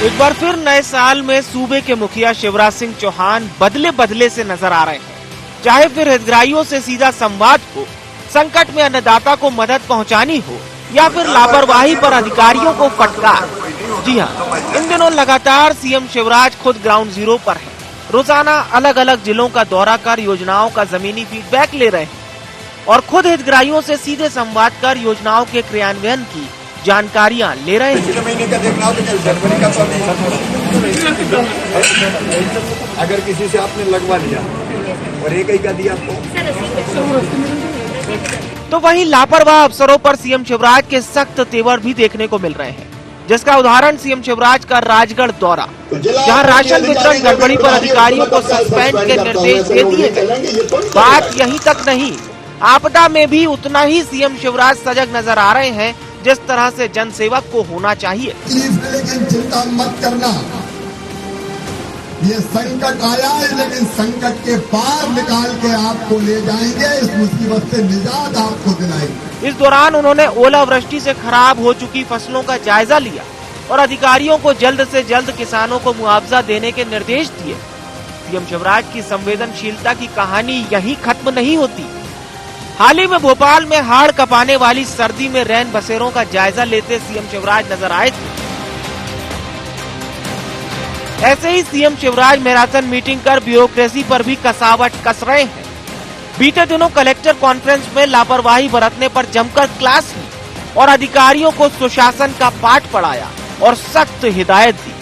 एक बार फिर नए साल में सूबे के मुखिया शिवराज सिंह चौहान बदले बदले से नजर आ रहे हैं। चाहे फिर हितग्राहियों से सीधा संवाद हो, संकट में अन्नदाता को मदद पहुंचानी हो या फिर लापरवाही पर अधिकारियों को फटकार। जी हां, इन दिनों लगातार सीएम शिवराज खुद ग्राउंड जीरो पर हैं। रोजाना अलग अलग जिलों का दौरा कर योजनाओं का जमीनी फीडबैक ले रहे हैं और खुद हितग्राहियों से सीधे संवाद कर योजनाओं के क्रियान्वयन की जानकारियां ले रहे हैं। महीने का देखना हो तो जनवरी का अगर किसी से आपने लगवा लिया और एक ही का दिया तो वहीं लापरवाह अफसरों पर सीएम शिवराज के सख्त तेवर भी देखने को मिल रहे हैं, जिसका उदाहरण सीएम शिवराज का राजगढ़ दौरा, जहां राशन वितरण गड़बड़ी पर अधिकारियों को सस्पेंड के निर्देश दे दिए गए। बात यहीं तक नहीं, आपदा में भी उतना ही सीएम शिवराज सजग नजर आ रहे हैं जिस तरह से जनसेवक को होना चाहिए। लेकिन चिंता मत करना, ये संकट आया है लेकिन संकट के पार निकाल के आपको ले जाएंगे, इस मुसीबत से निजात आपको दिलाएंगे। इस दौरान उन्होंने ओलावृष्टि से खराब हो चुकी फसलों का जायजा लिया और अधिकारियों को जल्द से जल्द किसानों को मुआवजा देने के निर्देश दिए। सीएम शिवराज की संवेदनशीलता की कहानी यहीं खत्म नहीं होती। हाल ही में भोपाल में हाड़ कपाने वाली सर्दी में रैन बसेरों का जायजा लेते सीएम शिवराज नजर आए थे। ऐसे ही सीएम शिवराज मैराथन मीटिंग कर ब्यूरोक्रेसी पर भी कसावट कस रहे हैं। बीते दिनों कलेक्टर कॉन्फ्रेंस में लापरवाही बरतने पर जमकर क्लास ली और अधिकारियों को सुशासन का पाठ पढ़ाया और सख्त हिदायत दी,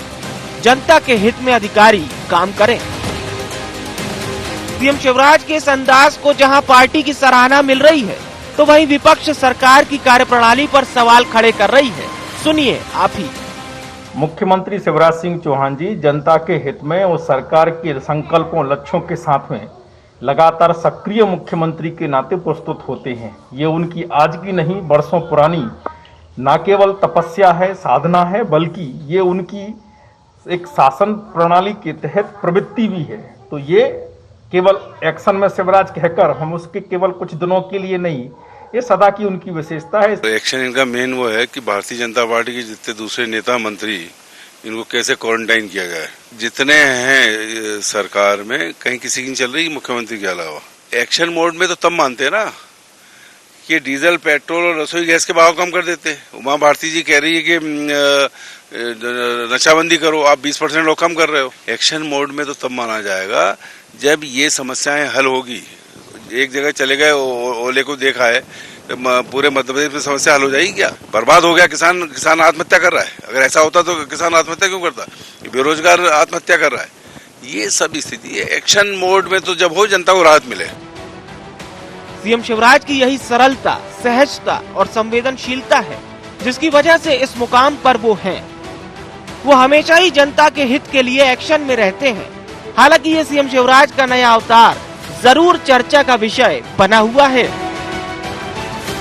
जनता के हित में अधिकारी काम करें। सीएम शिवराज के इस अंदाज को जहां पार्टी की सराहना मिल रही है, तो वहीं विपक्ष सरकार की कार्यप्रणाली पर सवाल खड़े कर रही है। सुनिए आप ही। मुख्यमंत्री शिवराज सिंह चौहान जी जनता के हित में और सरकार के संकल्पों लक्ष्यों के साथ में लगातार सक्रिय मुख्यमंत्री के नाते प्रस्तुत होते हैं। ये उनकी आज की नहीं बरसों पुरानी न केवल तपस्या है, साधना है, बल्कि ये उनकी एक शासन प्रणाली के तहत प्रवृत्ति भी है। तो ये केवल एक्शन में शिवराज कहकर हम उसके केवल कुछ दिनों के लिए नहीं, ये सदा की उनकी विशेषता है। तो एक्शन इनका मेन वो है कि भारतीय जनता पार्टी के जितने दूसरे नेता मंत्री, इनको कैसे क्वारंटाइन किया जाए। जितने हैं सरकार में कहीं किसी की नहीं चल रही मुख्यमंत्री के अलावा। एक्शन मोड में तो तब मानते हैं ना कि डीजल, पेट्रोल और रसोई गैस के भाव कम कर देते। उमा भारती जी कह रही है कि नशाबंदी करो, आप 20% लोग कम कर रहे हो। एक्शन मोड में तो तब माना जाएगा जब ये समस्याएं हल होगी। एक जगह चले गए, ओले को देखा है, पूरे मध्य प्रदेश में समस्या हल हो जाएगी क्या? बर्बाद हो गया किसान आत्महत्या कर रहा है। अगर ऐसा होता तो किसान आत्महत्या क्यों करता? बेरोजगार आत्महत्या कर रहा है। ये सब स्थिति है। एक्शन मोड में तो जब हो जनता को राहत मिले। सीएम शिवराज की यही सरलता, सहजता और संवेदनशीलता है जिसकी वजह से इस मुकाम पर वो हैं। वो हमेशा ही जनता के हित के लिए एक्शन में रहते हैं। हालांकि ये सीएम शिवराज का नया अवतार जरूर चर्चा का विषय बना हुआ है।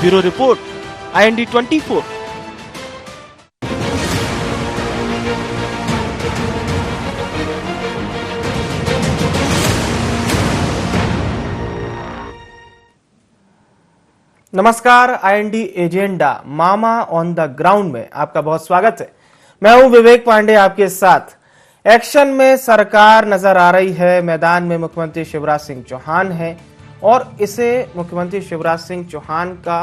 Bureau report, IND 24। नमस्कार, IND agenda mama on the ground में आपका बहुत स्वागत है। मैं हूं विवेक पांडे आपके साथ। एक्शन में सरकार नजर आ रही है, मैदान में मुख्यमंत्री शिवराज सिंह चौहान है और इसे मुख्यमंत्री शिवराज सिंह चौहान का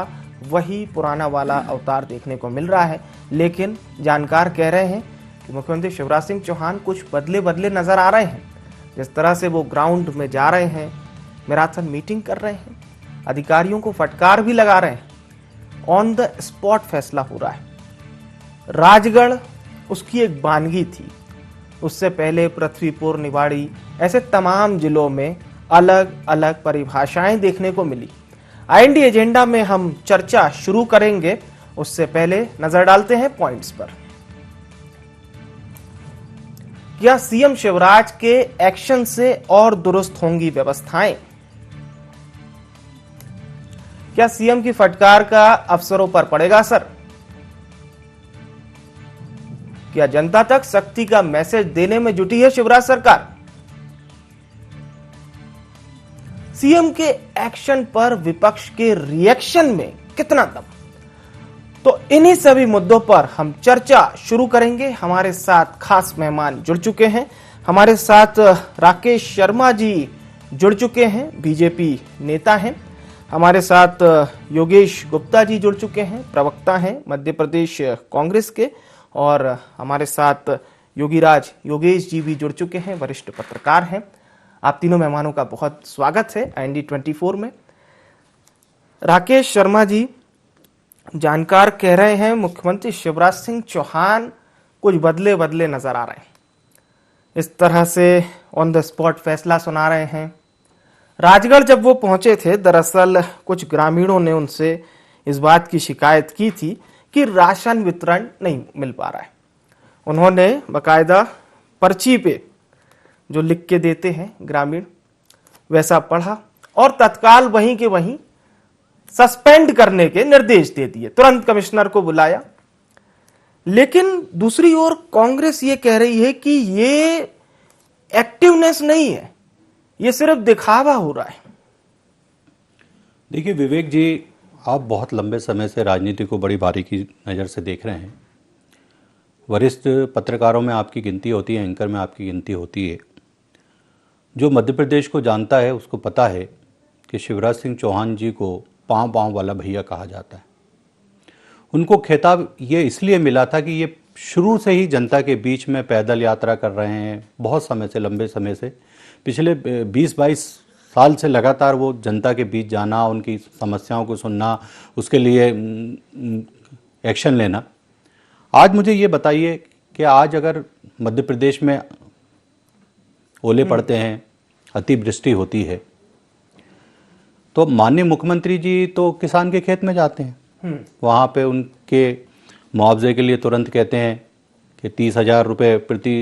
वही पुराना वाला अवतार देखने को मिल रहा है। लेकिन जानकार कह रहे हैं कि मुख्यमंत्री शिवराज सिंह चौहान कुछ बदले बदले नजर आ रहे हैं। जिस तरह से वो ग्राउंड में जा रहे हैं, मैराथन मीटिंग कर रहे हैं, अधिकारियों को फटकार भी लगा रहे हैं, ऑन द स्पॉट फैसला हो रहा है। राजगढ़ उसकी एक वानगी थी, उससे पहले पृथ्वीपुर, निवाड़ी, ऐसे तमाम जिलों में अलग अलग परिभाषाएं देखने को मिली। IND एजेंडा में हम चर्चा शुरू करेंगे, उससे पहले नजर डालते हैं पॉइंट्स पर। क्या सीएम शिवराज के एक्शन से और दुरुस्त होंगी व्यवस्थाएं? क्या सीएम की फटकार का अफसरों पर पड़ेगा असर? क्या जनता तक सख्ती का मैसेज देने में जुटी है शिवराज सरकार? सीएम के एक्शन पर विपक्ष के रिएक्शन में कितना दम? तो इन्हीं सभी मुद्दों पर हम चर्चा शुरू करेंगे। हमारे साथ खास मेहमान जुड़ चुके हैं। हमारे साथ राकेश शर्मा जी जुड़ चुके हैं, बीजेपी नेता हैं। हमारे साथ योगेश गुप्ता जी जुड़ चुके हैं, प्रवक्ता हैं मध्य प्रदेश कांग्रेस के। और हमारे साथ योगीराज योगेश जी भी जुड़ चुके हैं, वरिष्ठ पत्रकार हैं। आप तीनों मेहमानों का बहुत स्वागत है IND 24 में। राकेश शर्मा जी, जानकार कह रहे हैं मुख्यमंत्री शिवराज सिंह चौहान कुछ बदले बदले नजर आ रहे हैं। इस तरह से ऑन द स्पॉट फैसला सुना रहे हैं। राजगढ़ जब वो पहुंचे थे, दरअसल कुछ ग्रामीणों ने उनसे इस बात की शिकायत की थी कि राशन वितरण नहीं मिल पा रहा है। उन्होंने बकायदा पर्ची पे जो लिख के देते हैं ग्रामीण, वैसा पढ़ा और तत्काल वहीं के वहीं सस्पेंड करने के निर्देश दे दिए। तुरंत कमिश्नर को बुलाया। लेकिन दूसरी ओर कांग्रेस ये कह रही है कि ये एक्टिवनेस नहीं है, ये सिर्फ दिखावा हो रहा है। देखिए विवेक जी, आप बहुत लंबे समय से राजनीति को बड़ी बारीकी नज़र से देख रहे हैं। वरिष्ठ पत्रकारों में आपकी गिनती होती है, एंकर में आपकी गिनती होती है। जो मध्य प्रदेश को जानता है उसको पता है कि शिवराज सिंह चौहान जी को पाँव पाँव वाला भैया कहा जाता है। उनको खिताब ये इसलिए मिला था कि ये शुरू से ही जनता के बीच में पैदल यात्रा कर रहे हैं, बहुत समय से, लंबे समय से, पिछले 20-22 साल से लगातार वो जनता के बीच जाना, उनकी समस्याओं को सुनना, उसके लिए एक्शन लेना। आज मुझे ये बताइए कि आज अगर मध्य प्रदेश में ओले पड़ते हैं, अतिवृष्टि होती है, तो माननीय मुख्यमंत्री जी तो किसान के खेत में जाते हैं। वहाँ पे उनके मुआवजे के लिए तुरंत कहते हैं कि 30,000 रुपये प्रति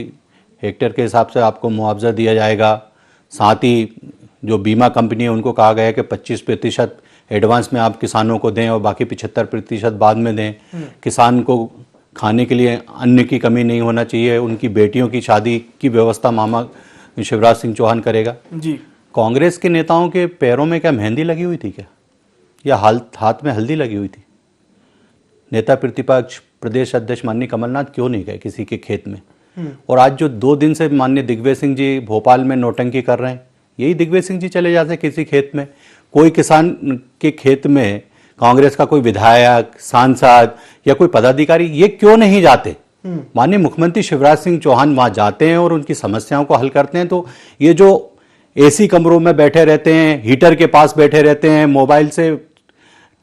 हेक्टेयर के हिसाब से आपको मुआवजा दिया जाएगा। साथ ही जो बीमा कंपनी है उनको कहा गया है कि 25% एडवांस में आप किसानों को दें और बाकी 75% बाद में दें। किसान को खाने के लिए अन्न की कमी नहीं होना चाहिए। उनकी बेटियों की शादी की व्यवस्था मामा शिवराज सिंह चौहान करेगा जी। कांग्रेस के नेताओं के पैरों में क्या मेहंदी लगी हुई थी क्या, या हाथ में हल्दी लगी हुई थी? नेता प्रतिपक्ष प्रदेश अध्यक्ष माननीय कमलनाथ क्यों नहीं गए किसी के खेत में? और आज जो 2 दिन से माननीय दिग्विजय सिंह जी भोपाल में नौटंकी कर रहे हैं, यही दिग्विजय सिंह जी चले जाते किसी खेत में। कोई किसान के खेत में कांग्रेस का कोई विधायक, सांसद या कोई पदाधिकारी ये क्यों नहीं जाते? माननीय मुख्यमंत्री शिवराज सिंह चौहान वहां जाते हैं और उनकी समस्याओं को हल करते हैं। तो ये जो एसी कमरों में बैठे रहते हैं, हीटर के पास बैठे रहते हैं, मोबाइल से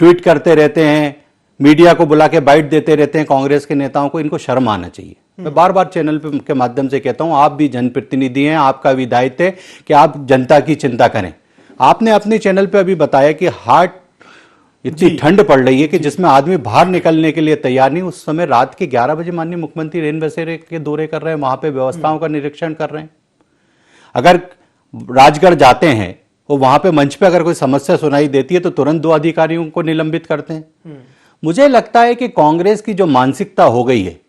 ट्वीट करते रहते हैं, मीडिया को बुला के बाइट देते रहते हैं कांग्रेस के नेताओं को, इनको शर्म आना चाहिए। मैं बार बार चैनल के माध्यम से कहता हूं, आप भी जनप्रतिनिधि हैं, आपका भी दायित्व है कि आप जनता की चिंता करें। आपने अपने चैनल पे अभी बताया कि हाट इतनी ठंड पड़ रही है कि जिसमें आदमी बाहर निकलने के लिए तैयार नहीं। उस समय रात के 11 बजे माननीय मुख्यमंत्री रेन बसेरे के दौरे कर रहे हैं, वहां पे व्यवस्थाओं का निरीक्षण कर रहे हैं। अगर राजगढ़ जाते हैं और वहां पे मंच पे अगर कोई समस्या सुनाई देती है तो तुरंत 2 अधिकारियों को निलंबित करते हैं। मुझे लगता है कि कांग्रेस की जो मानसिकता हो गई है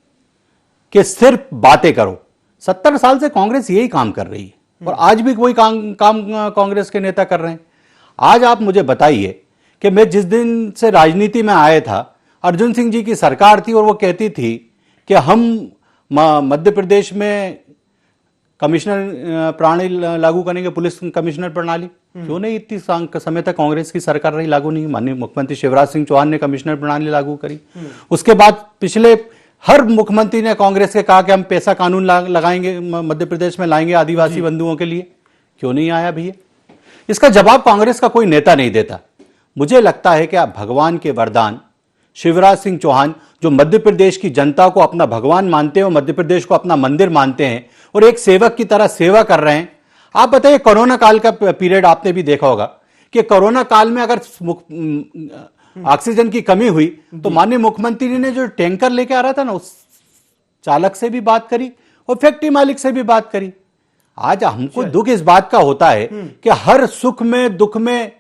कि सिर्फ बातें करो, 70 साल से कांग्रेस यही काम कर रही है और आज भी वही काम कांग्रेस के नेता कर रहे हैं। आज आप मुझे बताइए कि मैं जिस दिन से राजनीति में आया था, अर्जुन सिंह जी की सरकार थी और वो कहती थी कि हम मध्य प्रदेश में कमिश्नर प्रणाली लागू करेंगे, पुलिस कमिश्नर प्रणाली। क्यों नहीं इतनी समय तक कांग्रेस की सरकार रही, लागू नहीं? माननीय मुख्यमंत्री शिवराज सिंह चौहान ने कमिश्नर प्रणाली लागू करी। उसके बाद पिछले हर मुख्यमंत्री ने कांग्रेस के कहा कि हम पैसा कानून लगाएंगे, मध्य प्रदेश में लाएंगे आदिवासी बंधुओं के लिए। क्यों नहीं आया भैया? इसका जवाब कांग्रेस का कोई नेता नहीं देता। मुझे लगता है कि आप भगवान के वरदान शिवराज सिंह चौहान, जो मध्य प्रदेश की जनता को अपना भगवान मानते हैं और मध्य प्रदेश को अपना मंदिर मानते हैं और एक सेवक की तरह सेवा कर रहे हैं। आप बताइए, कोरोना काल का पीरियड आपने भी देखा होगा कि कोरोना काल में अगर ऑक्सीजन की कमी हुई तो माननीय मुख्यमंत्री ने जो टैंकर लेके आ रहा था ना, उस चालक से भी बात करी और फैक्ट्री मालिक से भी बात करी। आज हमको दुख इस बात का होता है कि हर सुख में दुख में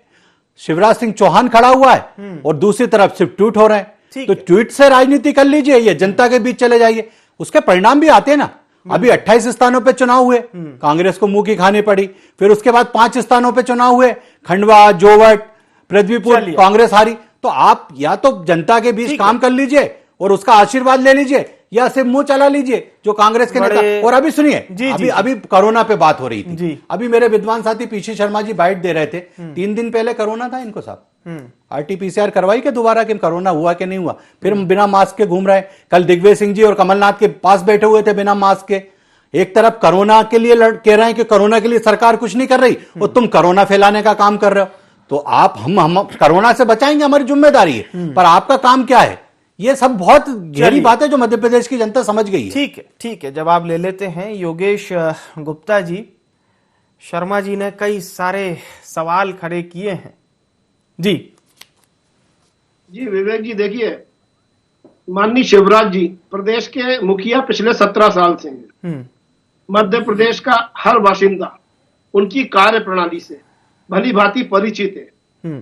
शिवराज सिंह चौहान खड़ा हुआ है और दूसरी तरफ सिर्फ ट्वीट हो रहे हैं। तो ट्वीट से राजनीति कर लीजिए, ये जनता के बीच चले जाइए, उसके परिणाम भी आते हैं ना। अभी 28 स्थानों पे चुनाव हुए, कांग्रेस को मुंह की खानी पड़ी। फिर उसके बाद 5 स्थानों पे चुनाव हुए, खंडवा, जोवट, पृथ्वीपुर, कांग्रेस हारी। तो आप या तो जनता के बीच काम कर लीजिए और उसका आशीर्वाद ले लीजिए, या सिर्फ मुंह चला लीजिए जो कांग्रेस के नेता। और अभी सुनिए, अभी कोरोना पे बात हो रही थी, अभी मेरे विद्वान साथी पीछे शर्मा जी बाइट दे रहे थे, 3 दिन पहले कोरोना था इनको साहब, RT-PCR करवाई के दोबारा कि कोरोना हुआ कि नहीं हुआ, फिर बिना मास्क के घूम रहे। कल दिग्विजय सिंह जी और कमलनाथ के पास बैठे हुए थे बिना मास्क के। एक तरफ कोरोना के लिए कह रहे हैं कि कोरोना के लिए सरकार कुछ नहीं कर रही और तुम कोरोना फैलाने का काम कर रहे हो। तो आप हम कोरोना से बचाएंगे, हमारी जिम्मेदारी है, पर आपका काम क्या है? ये सब बहुत गहरी बात है जो मध्य प्रदेश की जनता समझ गई है। ठीक है, जवाब ले लेते हैं। योगेश गुप्ता जी, शर्मा जी ने कई सारे सवाल खड़े किए हैं। जी विवेक जी, देखिए, माननीय शिवराज जी प्रदेश के मुखिया पिछले 17 साल से हैं। मध्य प्रदेश का हर बाशिंदा उनकी कार्य प्रणाली से भली भांति परिचित है।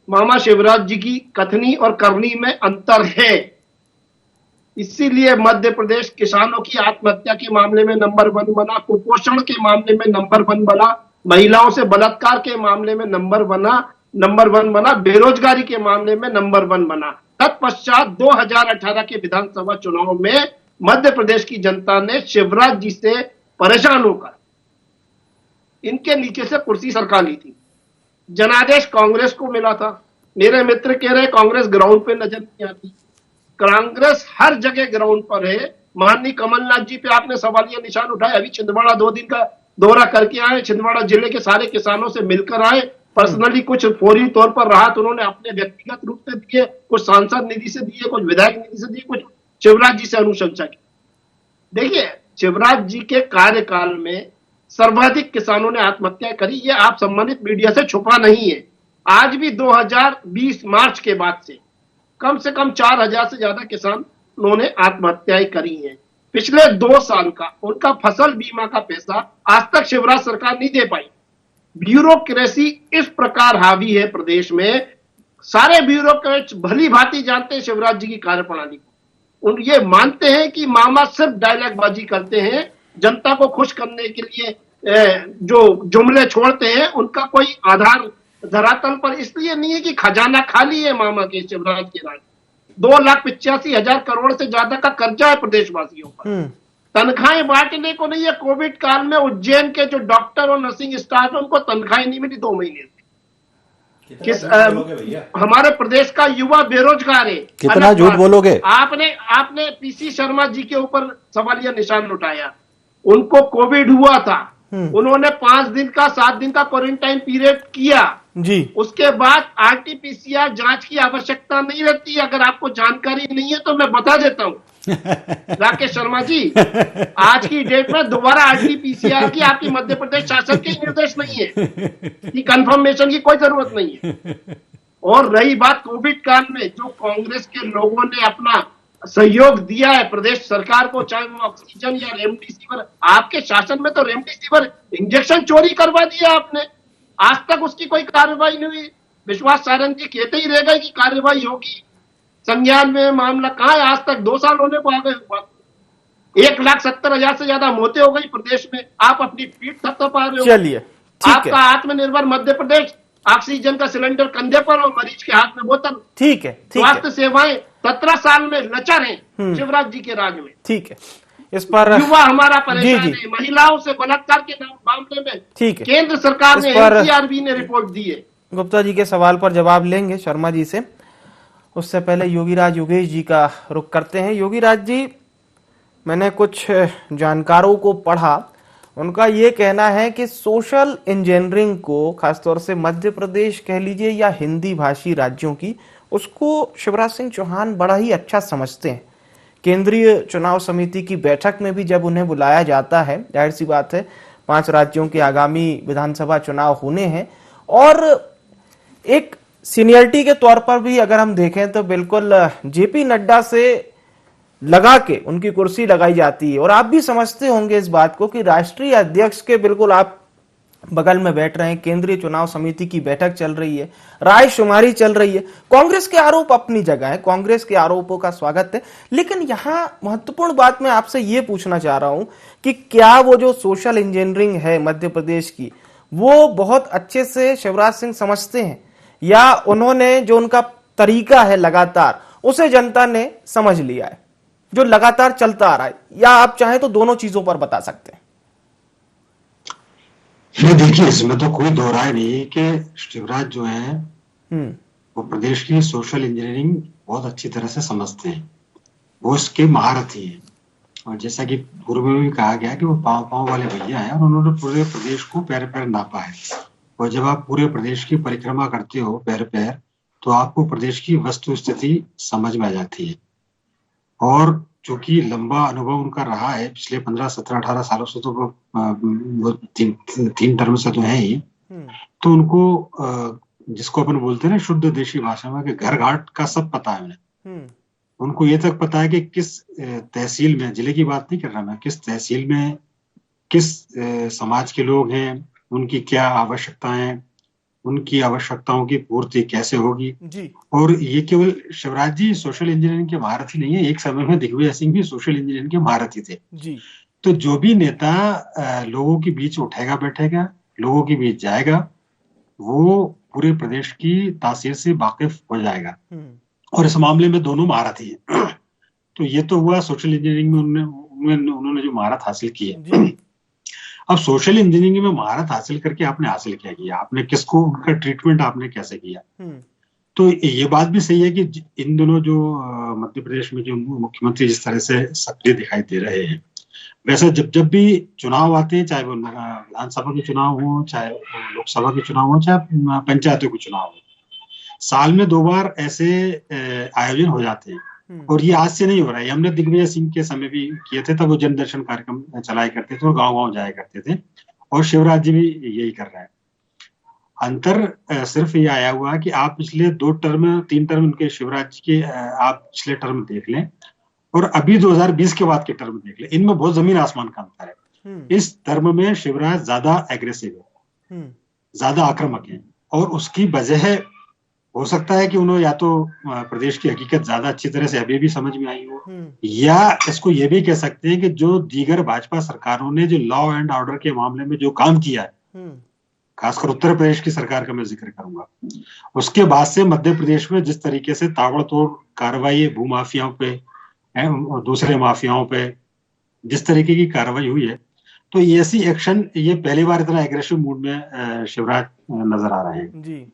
मामा शिवराज जी की कथनी और करनी में अंतर है, इसीलिए मध्य प्रदेश किसानों की आत्महत्या के मामले में नंबर 1 बना, कुपोषण के मामले में नंबर 1 बना, महिलाओं से बलात्कार के मामले में नंबर 1 बना, बेरोजगारी के मामले में नंबर 1 बना। तत्पश्चात 2018 के विधानसभा चुनाव में मध्य प्रदेश की जनता ने शिवराज जी से परेशान होकर इनके नीचे से कुर्सी सरका ली थी। जनादेश कांग्रेस को मिला था। मेरे मित्र कह रहे कांग्रेस ग्राउंड पे नजर नहीं आती। कांग्रेस हर जगह ग्राउंड पर है। माननीय कमलनाथ जी पे आपने सवालिया निशान उठाए। अभी छिंदवाड़ा 2 दिन का दौरा करके आए, छिंदवाड़ा जिले के सारे किसानों से मिलकर आए। पर्सनली कुछ फौरी तौर पर राहत उन्होंने अपने व्यक्तिगत रूप से दिए, कुछ सांसद निधि से दिए, कुछ विधायक निधि से दिए, कुछ शिवराज जी से अनुशंसा की। देखिए, शिवराज जी के कार्यकाल में सर्वाधिक किसानों ने आत्महत्या करी, ये आप संबंधित मीडिया से छुपा नहीं है। आज भी 2020 मार्च के बाद से कम 4000 से ज्यादा किसानों ने आत्महत्याएं करी हैं। पिछले 2 साल का उनका फसल बीमा का पैसा आज तक शिवराज सरकार नहीं दे पाई। ब्यूरोक्रेसी इस प्रकार हावी है प्रदेश में, सारे ब्यूरोक्रेट्स भली भांति जानते हैं शिवराज जी की कार्यप्रणाली को। उन ये मानते हैं कि मामा सिर्फ डायलॉग बाजी करते हैं, जनता को खुश करने के लिए जो जुमले छोड़ते हैं उनका कोई आधार धरातल पर इसलिए नहीं है कि खजाना खाली है मामा के शिवराज के राज। 2,85,000 करोड़ से ज्यादा का कर्जा है प्रदेशवासियों पर। तनख्वाहें बांटने को नहीं है। कोविड काल में उज्जैन के जो डॉक्टर और नर्सिंग स्टाफ है उनको तनख्वाहें नहीं मिली 2 महीने से। हमारे प्रदेश का युवा बेरोजगार है। कितना झूठ बोलोगे? आपने पीसी शर्मा जी के ऊपर सवालिया निशान उठाया। उनको कोविड हुआ था, उन्होंने 5 दिन का 7 दिन का क्वारंटाइन पीरियड किया जी। उसके बाद RT-PCR जांच की आवश्यकता नहीं रहती। अगर आपको जानकारी नहीं है तो मैं बता देता हूँ राकेश शर्मा जी, आज की डेट में दोबारा RT-PCR की आपकी मध्य प्रदेश शासन के निर्देश नहीं है कि कंफर्मेशन की कोई जरूरत नहीं है। और रही बात कोविड काल में जो कांग्रेस के लोगों ने अपना सहयोग दिया है प्रदेश सरकार को, चाहे वो ऑक्सीजन या रेमडेसिविर, आपके शासन में तो रेमडेसिविर इंजेक्शन चोरी करवा दिया आपने, आज तक उसकी कोई कार्रवाई नहीं हुई। विश्वास सारंग जी कहते ही रह गए कि कार्रवाई होगी। संज्ञान में मामला कहाँ है? आज तक 2 साल होने को आ गए। 1,70,000 से ज्यादा मौतें हो गई प्रदेश में। आप अपनी पीठ थपथपा रहे हो। चलिए, आपका आत्मनिर्भर मध्य प्रदेश, ऑक्सीजन का सिलेंडर कंधे पर और मरीज के हाथ में बोतल। ठीक है। स्वास्थ्य सेवाएं 17 साल में लचर हैं शिवराज जी के राज में। ठीक है, इस पर युवा हमारा परेशान है। महिलाओं से बलात्कार के मामले में ठीक है, केंद्र सरकार ने, NCRB ने रिपोर्ट दी है। गुप्ता जी के सवाल पर जवाब लेंगे शर्मा जी से। उससे पहले योगेश जी का रुख करते हैं। योगीराज जी, मैंने कुछ जानकारों को पढ़ा, उनका ये कहना है कि सोशल इंजीनियरिंग को खासतौर से मध्य प्रदेश कह लीजिए या हिंदी भाषी राज्यों की, उसको शिवराज सिंह चौहान बड़ा ही अच्छा समझते हैं। केंद्रीय चुनाव समिति की बैठक में भी जब उन्हें बुलाया जाता है, जाहिर सी बात है 5 राज्यों के आगामी विधानसभा चुनाव होने हैं, और एक सीनियरिटी के तौर पर भी अगर हम देखें तो बिल्कुल JP नड्डा से लगा के उनकी कुर्सी लगाई जाती है। और आप भी समझते होंगे इस बात को कि राष्ट्रीय अध्यक्ष के बिल्कुल आप बगल में बैठ रहे हैं, केंद्रीय चुनाव समिति की बैठक चल रही है, रायशुमारी चल रही है। कांग्रेस के आरोप अपनी जगह है, कांग्रेस के आरोपों का स्वागत है, लेकिन यहां महत्वपूर्ण बात मैं आपसे ये पूछना चाह रहा हूं कि क्या वो जो सोशल इंजीनियरिंग है मध्य प्रदेश की, वो बहुत अच्छे से शिवराज सिंह समझते हैं, या उन्होंने जो उनका तरीका है लगातार, उसे जनता ने समझ लिया है, जो लगातार चलता आ रहा है, या आप चाहें तो दोनों चीजों पर बता सकते हैं? ये देखिए, इसमें तो कोई दो राय नहीं कि शिवराज जो है वो प्रदेश की सोशल इंजीनियरिंग बहुत अच्छी तरह से समझते हैं, वो इसके महारथी हैं। और जैसा कि पूर्व में भी कहा गया कि वो पांव पांव वाले भैया हैं और उन्होंने पूरे प्रदेश को पैर पैर नापा है। और जब आप पूरे प्रदेश की परिक्रमा करते हो पैर पैर, तो आपको प्रदेश की वस्तु स्थिति समझ में आ जाती है। और चूंकि लंबा अनुभव उनका रहा है पिछले 15, 17, 18 सालों से, तो वो तीन टर्म से तो है ही, तो उनको जिसको अपन बोलते हैं ना शुद्ध देशी भाषा में, कि घर घाट का सब पता है उन्हें। उनको ये तक पता है कि किस तहसील में, जिले की बात नहीं कर रहा मैं, किस तहसील में किस समाज के लोग हैं, उनकी क्या आवश्यकताएं हैं, उनकी आवश्यकताओं की पूर्ति कैसे होगी जी। और ये केवल शिवराज जी सोशल इंजीनियरिंग के महारथी नहीं है, एक समय में दिग्विजय सिंह भी सोशल इंजीनियरिंग के महारथी थे जी। तो जो भी नेता लोगों के बीच उठेगा बैठेगा, लोगों के बीच जाएगा, वो पूरे प्रदेश की तासीर से वाकिफ हो जाएगा। और इस मामले में दोनों महारथी हैं। तो ये तो हुआ सोशल इंजीनियरिंग में उन्होंने जो महारत हासिल की है। अब सोशल इंजीनियरिंग में महारत हासिल करके आपने हासिल क्या किया, आपने किसको, उनका ट्रीटमेंट आपने कैसे किया। तो ये बात भी सही है कि इन दोनों जो मध्य प्रदेश में जो मुख्यमंत्री जिस तरह से सक्रिय दिखाई दे रहे हैं, वैसे जब भी चुनाव आते हैं, चाहे वो विधानसभा के चुनाव हो, चाहे लोकसभा के चुनाव हो, चाहे पंचायतों के चुनाव हो, साल में 2 बार ऐसे आयोजन हो जाते हैं। और ये आज से नहीं हो रहा है, हमने दिग्विजय सिंह के समय भी किए थे, तब वो जन दर्शन कार्यक्रम चलाया करते थे और गांव-गांव जाया करते थे, और शिवराज जी भी यही कर रहे हैं। अंतर सिर्फ ये आया हुआ है कि आप पिछले 2 टर्म 3 टर्म उनके शिवराज जी के आप पिछले टर्म देख लें और अभी 2020 के बाद के टर्म देख लें, इनमें बहुत जमीन आसमान का अंतर है। इस टर्म में शिवराज ज्यादा एग्रेसिव है, ज्यादा आक्रामक है, और उसकी वजह हो सकता है कि उन्होंने या तो प्रदेश की हकीकत ज्यादा अच्छी तरह से अभी भी समझ में आई हो, या इसको ये भी कह सकते हैं कि जो दीगर भाजपा सरकारों ने जो लॉ एंड ऑर्डर के मामले में जो काम किया है, खासकर उत्तर प्रदेश की सरकार का मैं जिक्र करूंगा, उसके बाद से मध्य प्रदेश में जिस तरीके से ताबड़तोड़ कार्रवाई भूमाफियाओं पे और दूसरे माफियाओं पे जिस तरीके की कार्रवाई हुई है, तो ऐसी एक्शन ये पहली बार इतना एग्रेसिव मूड में शिवराज नजर आ रहे हैं जी।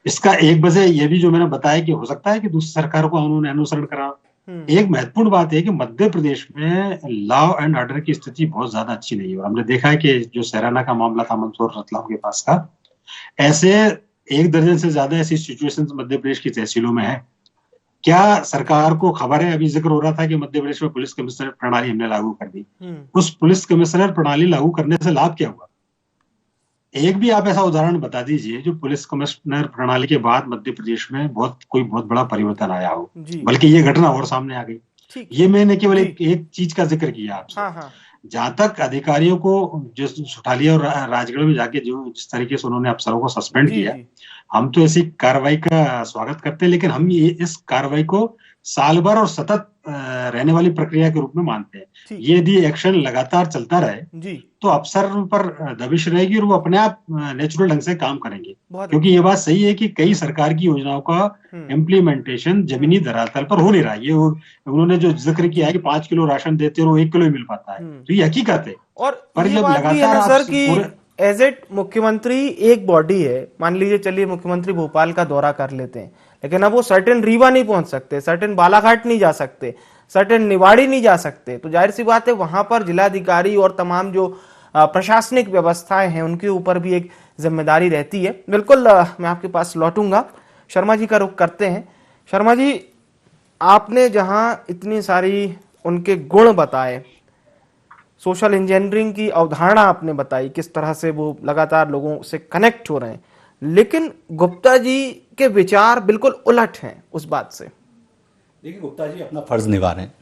इसका एक वजह ये भी जो मैंने बताया कि हो सकता है कि दूसरी सरकार को उन्होंने अनुसरण करा। एक महत्वपूर्ण बात है कि मध्य प्रदेश में लॉ एंड ऑर्डर की स्थिति बहुत ज्यादा अच्छी नहीं है। हमने देखा है कि जो सैराना का मामला था मंदसौर रतलाम के पास का, ऐसे 1 दर्जन से ज्यादा ऐसी सिचुएशन मध्य प्रदेश की तहसीलों में है। क्या सरकार को खबर है, अभी जिक्र हो रहा था कि मध्य प्रदेश में पुलिस कमिश्नर प्रणाली हमने लागू कर दी, उस पुलिस कमिश्नर प्रणाली लागू करने से लाभ क्या हुआ? एक भी आप ऐसा उदाहरण बता दीजिए जो पुलिस कमिश्नर प्रणाली के बाद मध्य प्रदेश में बहुत बड़ा परिवर्तन आया हो, बल्कि ये घटना और सामने आ गई। ये मैंने केवल एक चीज का जिक्र किया आपसे। जहां तक अधिकारियों को जो सुठालिया और राजगढ़ में जाके जो जिस तरीके से उन्होंने अफसरों को सस्पेंड किया, हम तो ऐसी कार्रवाई का स्वागत करते हैं, लेकिन हम इस कार्रवाई को साल भर और सतत रहने वाली प्रक्रिया के रूप में मानते हैं। ये यदि एक्शन लगातार चलता रहे तो अफसर पर दबिश रहेगी और वो अपने आप नेचुरल ढंग से काम करेंगे, क्योंकि ये बात सही है कि कई सरकार की योजनाओं का इम्प्लीमेंटेशन जमीनी धरातल पर हो नहीं रहा है। ये उन्होंने जो जिक्र किया है कि 5 किलो राशन देते और वो 1 किलो ही मिल पाता है, तो ये हकीकत है। और पर ये बात भी है ना सर कि एज ए मुख्यमंत्री एक बॉडी है, मान लीजिए चलिए मुख्यमंत्री भोपाल का दौरा कर लेते हैं, लेकिन अब वो सर्टेन रीवा नहीं पहुंच सकते, सर्टेन बालाघाट नहीं जा सकते, सर्टेन निवाड़ी नहीं जा सकते, तो जाहिर सी बात है वहां पर जिलाधिकारी और तमाम जो प्रशासनिक व्यवस्थाएं हैं उनके ऊपर भी एक जिम्मेदारी रहती है। बिल्कुल मैं आपके पास लौटूंगा, शर्मा जी का रुख करते हैं। शर्मा जी, आपने जहां इतनी सारी उनके गुण बताए, सोशल इंजीनियरिंग की अवधारणा आपने बताई, किस तरह से वो लगातार लोगों से कनेक्ट हो रहे हैं, लेकिन गुप्ता जी के विचार बिल्कुल उलट हैं उस बात से। देखिए, गुप्ता जी अपना फर्ज निभा रहे हैं।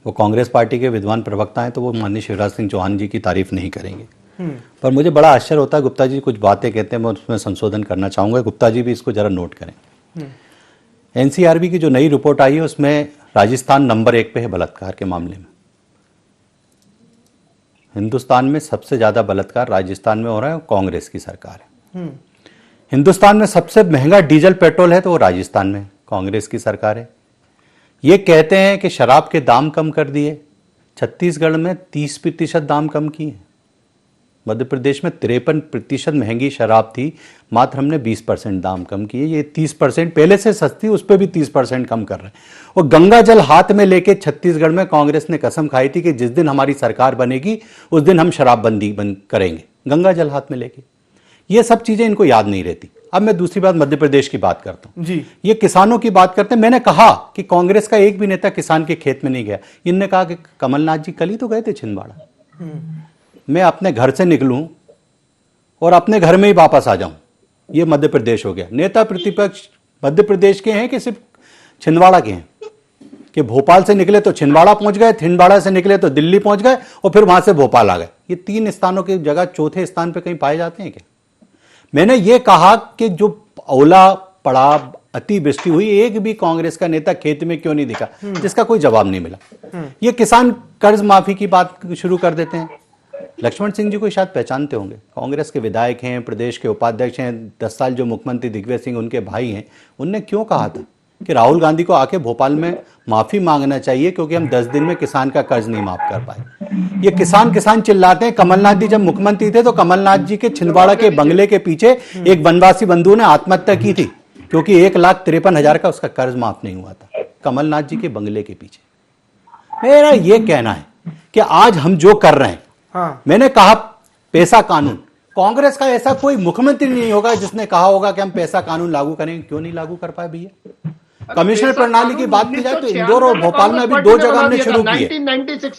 वो कांग्रेस पार्टी के विद्वान प्रवक्ता हैं, तो वो माननीय शिवराज सिंह चौहान जी की तारीफ नहीं करेंगे। पर मुझे बड़ा आश्चर्य होता है, गुप्ता जी कुछ बातें कहते हैं, मैं उसमें संशोधन करना चाहूंगा। गुप्ता जी भी इसको जरा नोट करें। एनसीआरबी की जो नई रिपोर्ट आई है उसमें राजस्थान नंबर 1 पे है बलात्कार के मामले में। हिंदुस्तान में सबसे ज्यादा बलात्कार राजस्थान में हो रहा है, कांग्रेस की सरकार है। हिंदुस्तान में सबसे महंगा डीजल पेट्रोल है तो वो राजस्थान में कांग्रेस की सरकार है। ये कहते हैं कि शराब के दाम कम कर दिए, छत्तीसगढ़ में 30% दाम कम किए। मध्य प्रदेश में 53% महंगी शराब थी, मात्र हमने 20% दाम कम किए। ये 30% पहले से सस्ती, उस पर भी 30% कम कर रहे हैं। और गंगा जल हाथ में लेके छत्तीसगढ़ में कांग्रेस ने कसम खाई थी कि जिस दिन हमारी सरकार बनेगी उस दिन हम शराबबंदी बंद करेंगे, गंगा जल हाथ में लेके। ये सब चीजें इनको याद नहीं रहती। अब मैं दूसरी बात मध्य प्रदेश की बात करता हूं जी। ये किसानों की बात करते हैं। मैंने कहा कि कांग्रेस का एक भी नेता किसान के खेत में नहीं गया। इनने कहा कि कमलनाथ जी कल ही तो गए थे छिंदवाड़ा। मैं अपने घर से निकलूं और अपने घर में ही वापस आ जाऊं, ये मध्य प्रदेश हो गया। नेता प्रतिपक्ष मध्य प्रदेश के हैं कि सिर्फ छिंदवाड़ा के हैं? कि भोपाल से निकले तो छिंदवाड़ा पहुंच गए, छिंदवाड़ा से निकले तो दिल्ली पहुंच गए और फिर वहां से भोपाल आ गए। ये 3 स्थानों की जगह चौथे स्थान पर कहीं पाए जाते हैं क्या? मैंने ये कहा कि जो ओला पड़ा, अतिवृष्टि हुई, एक भी कांग्रेस का नेता खेत में क्यों नहीं दिखा, जिसका कोई जवाब नहीं मिला। ये किसान कर्ज माफी की बात शुरू कर देते हैं। लक्ष्मण सिंह जी को शायद पहचानते होंगे, कांग्रेस के विधायक हैं, प्रदेश के उपाध्यक्ष हैं, 10 साल जो मुख्यमंत्री दिग्विजय सिंह उनके भाई हैं। उनने क्यों कहा था कि राहुल गांधी को आके भोपाल में माफी मांगना चाहिए क्योंकि हम 10 दिन में किसान का कर्ज नहीं माफ कर पाए। ये किसान चिल्लाते हैं। कमलनाथ जी जब मुख्यमंत्री थे तो कमलनाथ जी के छिंदवाड़ा के बंगले के पीछे एक वनवासी बंधु ने आत्महत्या की थी क्योंकि 1,53,000 का उसका कर्ज माफ नहीं हुआ था, कमलनाथ जी के बंगले के पीछे। मेरा ये कहना है कि आज हम जो कर रहे हैं, मैंने कहा पैसा कानून, कांग्रेस का ऐसा कोई मुख्यमंत्री नहीं होगा जिसने कहा होगा कि हम पैसा कानून लागू करेंगे। क्यों नहीं लागू कर पाए भैया? कमिश्नर प्रणाली की बात की जाए तो इंदौर और भोपाल में अभी 2 जगह हमने शुरू की है।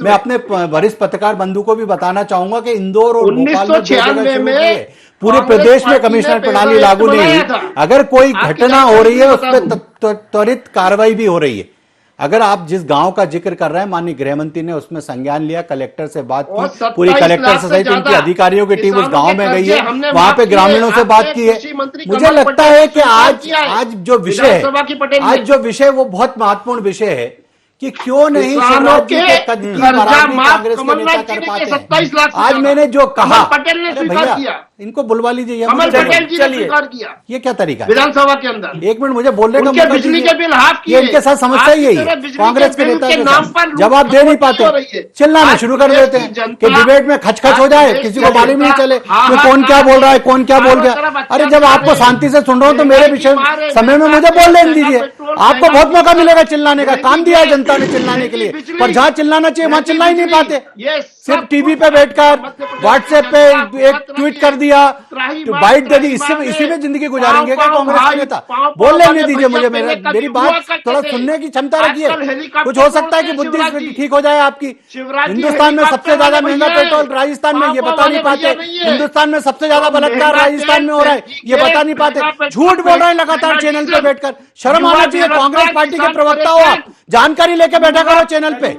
मैं अपने वरिष्ठ पत्रकार बंधु को भी बताना चाहूंगा कि इंदौर और भोपाल में 2 जगह शुरू की है। पूरे प्रदेश में कमिश्नर प्रणाली लागू नहीं हुई। अगर कोई घटना हो रही है उस पर त्वरित कार्रवाई भी हो रही है। अगर आप जिस गांव का जिक्र कर रहे हैं, माननीय गृह मंत्री ने उसमें संज्ञान लिया, कलेक्टर से बात की, पूरी कलेक्टर से सहित उनकी अधिकारियों की टीम उस गांव में गई है, वहां पे ग्रामीणों से बात की है। मुझे लगता है कि आज जो विषय है, आज जो विषय वो बहुत महत्वपूर्ण विषय है कि क्यों नहीं शिवराज जी के कद की बराबरी कांग्रेस के नेता कर पाते हैं। आज मैंने जो कहा, पटेल ने स्वीकार किया, इनको बुलवा लीजिए। कमल पटेल जी ने स्वीकार किया। ये क्या तरीका है विधानसभा के अंदर? 1 मिनट मुझे बोलने का मौका बिजली दीजिए। के बिल हाफ किए। ये इनके साथ समस्या यही है, कांग्रेस के नेता के साथ जवाब दे नहीं पाते, चिल्लाना शुरू कर देते हैं कि डिबेट में खचखच हो जाए, किसी को मालूम नहीं चले कि कौन क्या बोल रहा है, कौन क्या बोल गया। अरे जब आपको शांति से सुन रहा हूं तो मेरे विषय समय में मुझे बोल लेने दीजिए। आपको बहुत मौका मिलेगा चिल्लाने का, काम दिया है जनता ने चिल्लाने के लिए, पर जहां चिल्लाना चाहिए वहां चिल्ला ही नहीं पाते। सिर्फ टीवी पे बैठकर व्हाट्सएप पे एक ट्वीट कर दिया, बाइट दे दी, इसी में जिंदगी गुजारेंगे क्या कांग्रेस के नेता? बोल लेने दीजिए मुझे, मेरी बात थोड़ा सुनने की क्षमता रखिए। कुछ हो सकता है कि बुद्धि ठीक हो जाए आपकी। हिंदुस्तान में सबसे ज्यादा महंगा पेट्रोल राजस्थान में, ये बता नहीं पाते। हिंदुस्तान में सबसे ज्यादा बलात्कार राजस्थान में हो रहा है, ये बता नहीं पाते। झूठ बोल रहे हैं लगातार चैनल पे बैठकर, शर्म आना चाहिए। कांग्रेस पार्टी के प्रवक्ता हो आप, जानकारी लेके बैठा करो चैनल पे।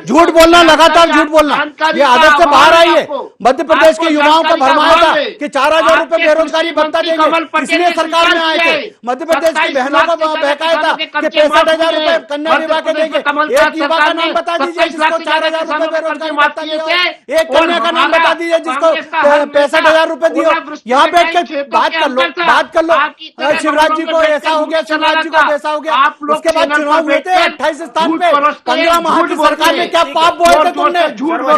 झूठ बोलना, लगातार झूठ बोलना, ये आदत से बाहर आई है। मध्य प्रदेश के युवाओं को भरमाया था कि 4,000 रुपए बेरोजगारी भत्ता देंगे, इसलिए सरकार में आए थे। मध्य प्रदेश की बहनों को बहकाया था कि 65,000 रुपए कन्या विवाह के देंगे। एक युवा का नाम बता दीजिए जिसको 4,000 रुपए बेरोजगारी भत्ता दिया। एक कन्या का नाम बता दीजिए जिसको 65,000 रुपए दियो। यहाँ बैठ के बात कर लो, बात कर लो। शिवराज जी को ऐसा हो गया, शिवराज जी को वैसा हो गया। उसके बाद चुनाव हुए थे 28 स्थान पे, 15 माह की सरकार में क्या पाप बोए थे तुमने?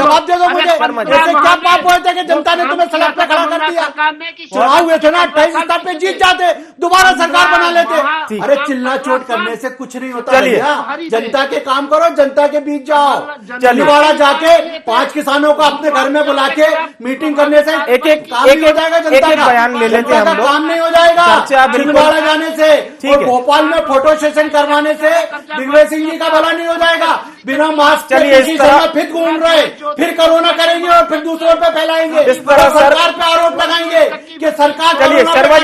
जवाब दे दो मुझे, ऐसे क्या पाप बोए थे कि जनता ने तुम्हें सड़क पे खड़ा कर दिया? चुनाव हुए थे ना, 28 स्थान पे जीत जाते, दोबारा सरकार बना लेते। अरे चिल्ला चोट करने से कुछ नहीं होता। जनता के काम करो, जनता के बीच जाओ। छिंदवाड़ा जाके 5 किसानों को अपने घर में बुला के मीटिंग करने से एक काम नहीं हो जाएगा। जनता का बयान ले लेते हैं, काम नहीं हो जाएगा छिंदवाड़ा जाने से। और भोपाल में फोटो सेशन करवाने से दिग्विजय सिंह जी का भला नहीं हो जाएगा। बिना मास्क के फिर घूम रहे, फिर कोरोना करेंगे और फिर दूसरों पे फैलाएंगे, सरकार पे आरोप लगाएंगे कि सरकार। चलिए शर्मा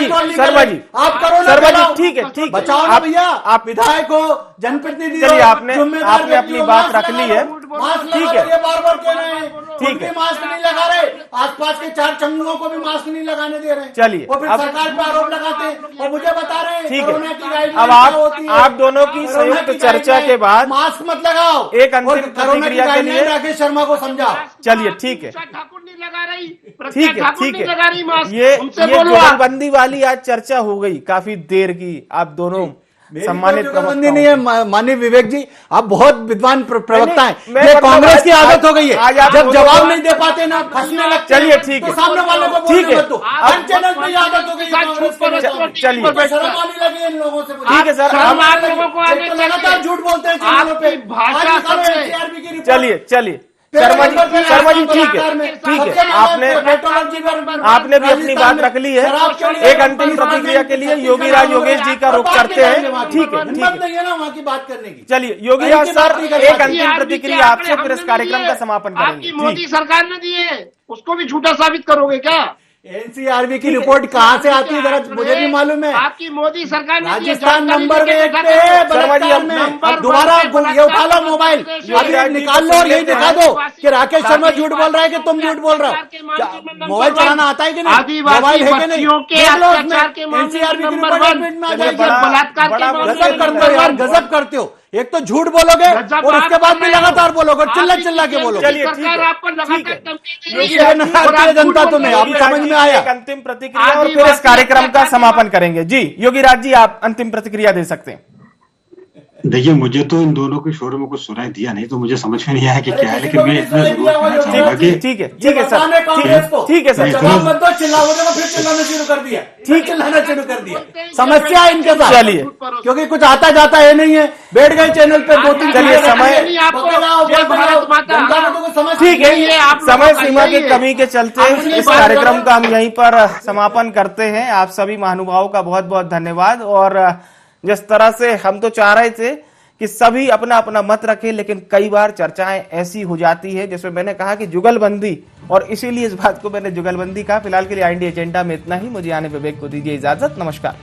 जी, आप कोरोना ठीक है, बचाओ ना भैया। आप विधायक हो, जनप्रतिनिधि हो, आपने अपनी बात रख ली है। मास्क ठीक लगा है। ये बार-बार कह रहे हैं, ठीक है। भी मास्क नहीं लगा रहे, आसपास के 4 चंगुओं को भी मास्क नहीं लगाने दे रहे हैं। चलिए, और फिर अब- सरकार पे आरोप लगाते हैं और मुझे बता रहे हैं ठीक कोरोना है। की गाइडलाइन अब क्या होती है। आप दोनों की कोरोना संयुक्त की चर्चा गाइडलाइन, के बाद मास्क मत लगाओ एक अंतिम और कोरोना की प्रतिक्रिया के गाइडलाइन लिए राकेश शर्मा को समझाओ। चलिए, ठीक है, ठाकुर नहीं लगा रही, ठीक है, ठाकुर ठीक नहीं लगा रही है। मास्क। ये उनसे बोलो आप। जुगलबंदी वाली आज चर्चा हो गई काफी देर की। आप दोनों सम्मानित जुगलबंदी नहीं है माननीय विवेक जी, आप बहुत विद्वान प्रवक्ता हैं। मैं ये मतलब कांग्रेस की आज- आदत हो गई है, आज आप जब दोनों जवाब बात- नहीं दे पाते ना फंसने लगते चलिए, हैं, ठीक तो है। सामने वाले को ठीक बोलने है। मत दो। अब- हर चैनल पे ये आदत हो गई है कांग्रेस के नेताओं की। चलिए। तो शर्म आने लगी है इन लोगों से। ठीक है सर, शर्म अब- आप लोगों को आने एक तो लगातार चाहिए। झूठ बोलते हैं चैनलों पे। आपकी भाषा आज निकालो सबसे- NCRB की रिपोर्ट। चलिए शर्मा जी, शर्मा जी, ठीक है, ठीक है। आपने भी अपनी बात रख ली है। एक अंतिम प्रतिक्रिया के लिए योगी राज योगेश जी का रुख करते हैं। ठीक है, ठीक हिम्मत है। नहीं है ना वहाँ की बात करने की। चलिए योगी राज सर, एक अंतिम प्रतिक्रिया आपसे, फिर इस कार्यक्रम का समापन करेंगे। आपकी मोदी ठीक। सरकार ने दिए, उसको भी झूठा साबित करोगे क्या? एनसीआरबी की रिपोर्ट कहाँ से आती है जरा मुझे भी मालूम है। आपकी मोदी सरकार ने दिए, राजस्थान जानकारी नंबर लेके 1 बैठा पे करो। शर्मा जी, बलात्कार अब में नंबर अब दोबारा वन पे ये उठा लो बलात्कार मोबाइल योगी और ये राज जी निकाल लो और यही दिखा दो कि राकेश शर्मा झूठ बोल रहा है कि तुम झूठ बोल रहे हो। क्या मोबाइल चलाना आता है कि नहीं? आदिवासी मोबाइल है कि नहीं? बच्चियों के देख लो उसमें अत्याचार के मामले में एनसीआरबी की नंबर रिपोर्ट एक 1। मिनट में आ चलिए, जाएगी। बड़ा- बलात्कार के बड़ा मामले गजब में करते हो नंबर यार, 1। गजब करते हो। एक तो झूठ बोलोगे गजब और उसके आप बाद कर भी रहे हो। लगातार बोलोगे, चिल्ला आपकी चिल्ला के केंद्र बोलोगे। चलिए, ठीक सरकार है, आप पर लगातार ठीक है। धमकी दे योगी रही है। राज जी, भारतीय जनता तुम्हें अब योगी राज समझ जी में आया। एक अंतिम प्रतिक्रिया और फिर इस कार्यक्रम का समापन करेंगे। जी योगी राज जी, आप अंतिम प्रतिक्रिया दे सकते हैं। देखिए, मुझे तो इन दोनों के शोर में कुछ सुनाई दिया नहीं, तो मुझे समझ में नहीं आया कि क्या है, लेकिन मैं इतना जरूर कहना चाहूंगा कि ठीक है, ठीक है सर, कांग्रेस को ठीक है सर। जवाब मत दो, चिल्लाओगे तो फिर चिल्लाना शुरू कर दिया। ठीक चिल्लाना शुरू कर दिया। समस्या है इनके साथ। चलिए। क्योंकि कुछ आता जाता है नहीं है, बैठ गए चैनल पे 2-3 चलिए, समय- ठीक है, समय सीमा की कमी के चलते इस कार्यक्रम का हम यहीं पर समापन करते हैं। आप सभी महानुभावों का बहुत बहुत धन्यवाद। और जिस तरह से हम तो चाह रहे थे कि सभी अपना अपना मत रखें, लेकिन कई बार चर्चाएं ऐसी हो जाती है जिसमें मैंने कहा कि जुगलबंदी, और इसीलिए इस बात को मैंने जुगलबंदी कहा। फिलहाल के लिए IND एजेंडा में इतना ही। मुझे आने विवेक को दीजिए इजाजत। नमस्कार।